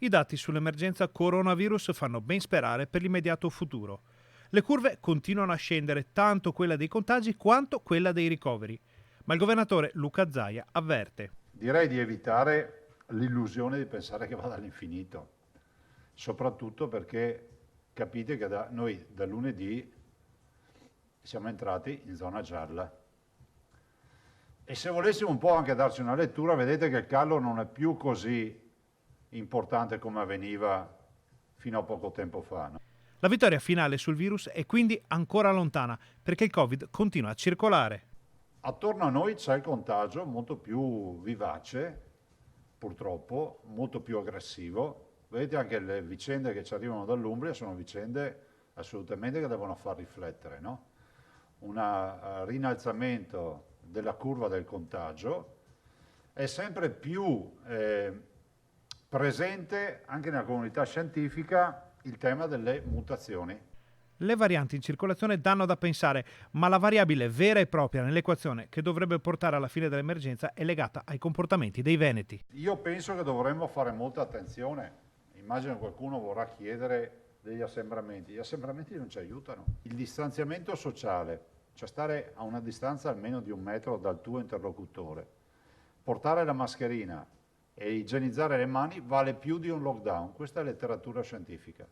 I dati sull'emergenza coronavirus fanno ben sperare per l'immediato futuro. Le curve continuano a scendere, tanto quella dei contagi quanto quella dei ricoveri. Ma il governatore Luca Zaia avverte. Direi di evitare l'illusione di pensare che vada all'infinito, soprattutto perché capite che noi da lunedì siamo entrati in zona gialla. E se volessimo un po' anche darci una lettura, vedete che il calo non è più così importante come avveniva fino a poco tempo fa. No? La vittoria finale sul virus è quindi ancora lontana, perché il Covid continua a circolare. Attorno a noi c'è il contagio molto più vivace, purtroppo, molto più aggressivo. Vedete anche le vicende che ci arrivano dall'Umbria sono vicende assolutamente che devono far riflettere, no? Un rinalzamento della curva del contagio è sempre più presente anche nella comunità scientifica il tema delle mutazioni. Le varianti in circolazione danno da pensare, ma la variabile vera e propria nell'equazione che dovrebbe portare alla fine dell'emergenza è legata ai comportamenti dei veneti. Io penso che dovremmo fare molta attenzione. Immagino qualcuno vorrà chiedere degli assembramenti. Gli assembramenti non ci aiutano. Il distanziamento sociale, cioè stare a una distanza almeno di 1 metro dal tuo interlocutore, portare la mascherina e igienizzare le mani vale più di un lockdown. Questa è letteratura scientifica.